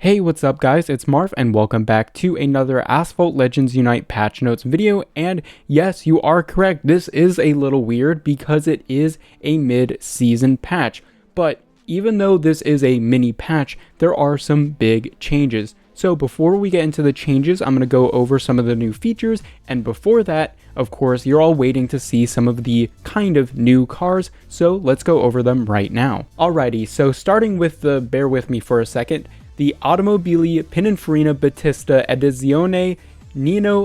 Hey, what's up guys, it's Marv and welcome back to another Asphalt Legends Unite patch notes video. And yes, you are correct, this is a little weird because it is a mid-season patch. But even though this is a mini patch, there are some big changes. So before we get into the changes, I'm going to go over some of the new features, and before that, of course, you're all waiting to see some of the kind of new cars, so let's go over them right now. Alrighty, so starting with the, bear with me for a second, the Automobili Pininfarina Batista Edizione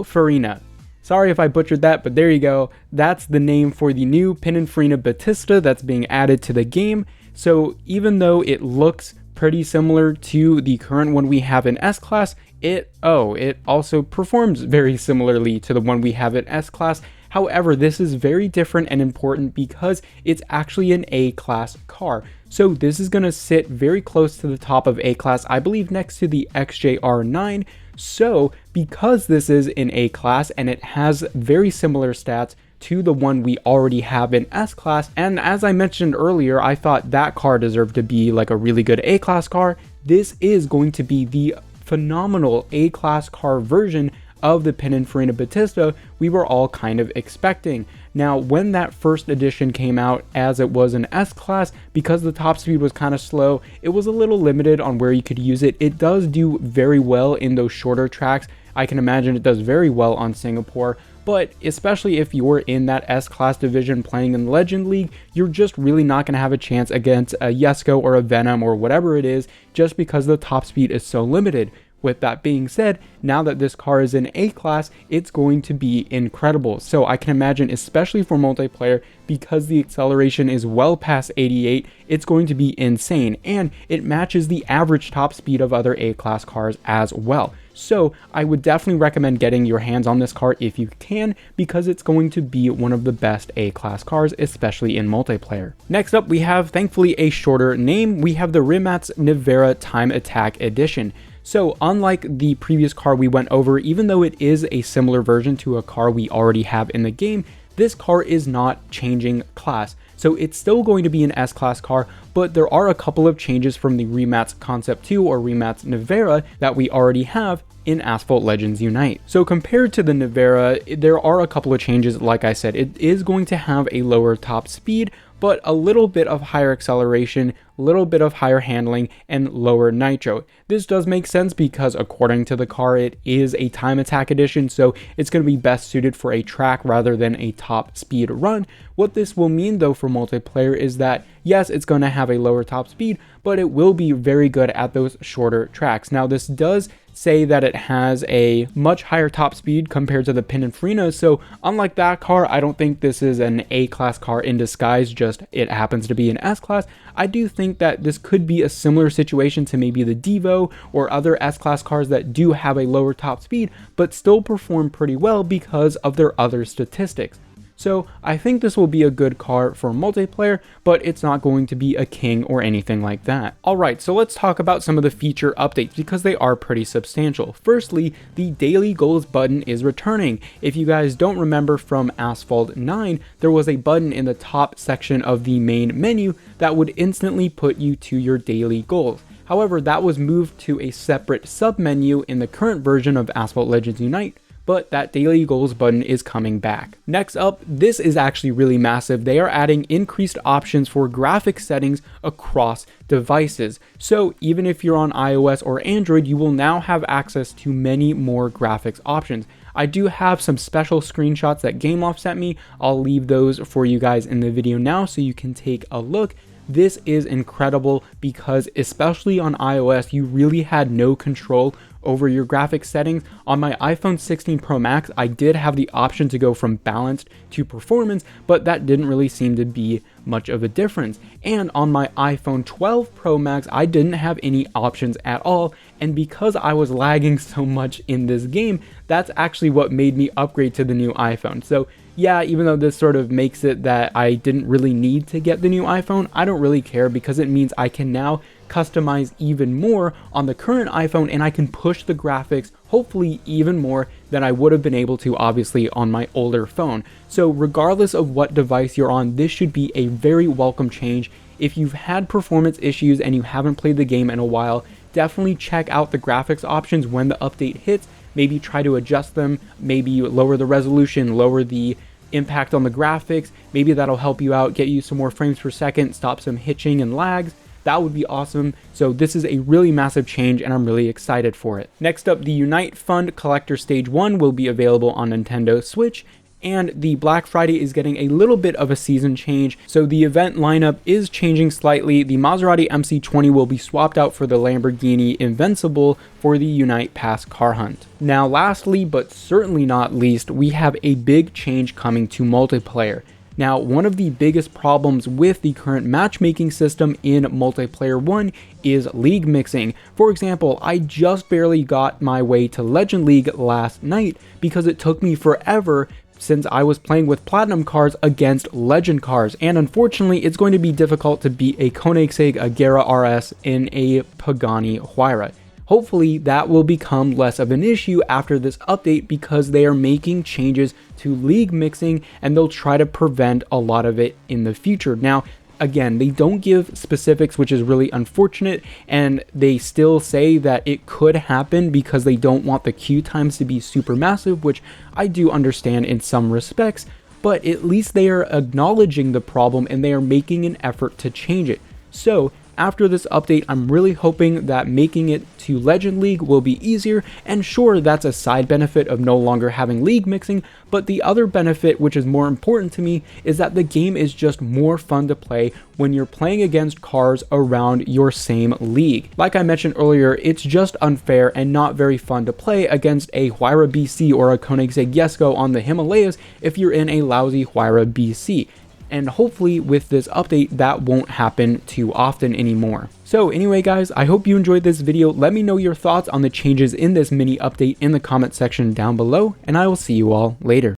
Farina. Sorry if I butchered that, but there you go. That's the name for the new Pininfarina Batista that's being added to the game. So even though it looks pretty similar to the current one we have in S-Class, it also performs very similarly to the one we have in S-Class. However, this is very different and important because it's actually an A-Class car. So this is going to sit very close to the top of A-Class, I believe next to the XJR9. So because this is in A-Class and it has very similar stats to the one we already have in S-Class, and as I mentioned earlier, I thought that car deserved to be like a really good A-Class car, this is going to be the phenomenal A-Class car version of the Pininfarina Batista we were all kind of expecting. Now, when that first edition came out, as it was an S-Class, because the top speed was kind of slow, it was a little limited on where you could use it. It does do very well in those shorter tracks. I can imagine it does very well on Singapore, but especially if you're in that S-Class division playing in the Legend League, you're just really not going to have a chance against a Yesco or a Venom or whatever it is, just because the top speed is so limited. With that being said, now that this car is in A-Class, it's going to be incredible. So I can imagine, especially for multiplayer, because the acceleration is well past 88, it's going to be insane, and it matches the average top speed of other A-Class cars as well. So I would definitely recommend getting your hands on this car if you can, because it's going to be one of the best A-Class cars, especially in multiplayer. Next up, we have, thankfully, a shorter name. We have the Rimac Nevera Time Attack Edition. So unlike the previous car we went over, even though it is a similar version to a car we already have in the game, this car is not changing class. So it's still going to be an S-Class car, but there are a couple of changes from the Rimac Concept 2 or Rimac Nevera that we already have in Asphalt Legends Unite. So compared to the Nevera, there are a couple of changes. Like I said, it is going to have a lower top speed, but a little bit of higher acceleration, a little bit of higher handling, and lower nitro. This does make sense because according to the car, it is a time attack edition, so it's going to be best suited for a track rather than a top speed run. What this will mean though for multiplayer is that yes, it's going to have a lower top speed, but it will be very good at those shorter tracks. Now this does say that it has a much higher top speed compared to the Pininfarina, so unlike that car, I don't think this is an A-Class car in disguise, just it happens to be an S-Class. I do think that this could be a similar situation to maybe the Devo or other S-Class cars that do have a lower top speed, but still perform pretty well because of their other statistics. So I think this will be a good car for multiplayer, but it's not going to be a king or anything like that. Alright, so let's talk about some of the feature updates because they are pretty substantial. Firstly, the daily goals button is returning. If you guys don't remember from Asphalt 9, there was a button in the top section of the main menu that would instantly put you to your daily goals. However, that was moved to a separate sub-menu in the current version of Asphalt Legends Unite, but that daily goals button is coming back. Next up, this is actually really massive. They are adding increased options for graphics settings across devices. So even if you're on iOS or Android, you will now have access to many more graphics options. I do have some special screenshots that GameLoft sent me. I'll leave those for you guys in the video now so you can take a look. This is incredible because especially on iOS, you really had no control over your graphics settings. On my iPhone 16 Pro Max, I did have the option to go from balanced to performance, but that didn't really seem to be much of a difference. And on my iPhone 12 Pro Max, I didn't have any options at all. And because I was lagging so much in this game, that's actually what made me upgrade to the new iPhone. So yeah, even though this sort of makes it that I didn't really need to get the new iPhone, I don't really care because it means I can now customize even more on the current iPhone and I can push the graphics hopefully even more than I would have been able to obviously on my older phone. So regardless of what device you're on, this should be a very welcome change. If you've had performance issues and you haven't played the game in a while, definitely check out the graphics options when the update hits. Maybe try to adjust them, maybe lower the resolution, lower the impact on the graphics. Maybe that'll help you out, get you some more frames per second, stop some hitching and lags. That would be awesome. So this is a really massive change and I'm really excited for it. Next up, the Unite Fund Collector Stage 1 will be available on Nintendo Switch, and the Black Friday is getting a little bit of a season change. So the event lineup is changing slightly. The Maserati MC20 will be swapped out for the Lamborghini Invincible for the Unite Pass car hunt. Now lastly, but certainly not least, we have a big change coming to multiplayer. Now, one of the biggest problems with the current matchmaking system in Multiplayer 1 is league mixing. For example, I just barely got my way to Legend League last night because it took me forever since I was playing with Platinum cars against Legend cars, and unfortunately it's going to be difficult to beat a Koenigsegg Agera RS in a Pagani Huayra. Hopefully that will become less of an issue after this update because they are making changes to league mixing and they'll try to prevent a lot of it in the future. Now, again, they don't give specifics, which is really unfortunate, and they still say that it could happen because they don't want the queue times to be super massive, which I do understand in some respects, but at least they are acknowledging the problem and they are making an effort to change it. So after this update, I'm really hoping that making it to Legend League will be easier, and sure, that's a side benefit of no longer having league mixing, but the other benefit, which is more important to me, is that the game is just more fun to play when you're playing against cars around your same league. Like I mentioned earlier, it's just unfair and not very fun to play against a Huayra BC or a Koenigsegg Jesko on the Himalayas if you're in a lousy Huayra BC. And hopefully with this update, that won't happen too often anymore. So anyway guys, I hope you enjoyed this video. Let me know your thoughts on the changes in this mini update in the comment section down below, and I will see you all later.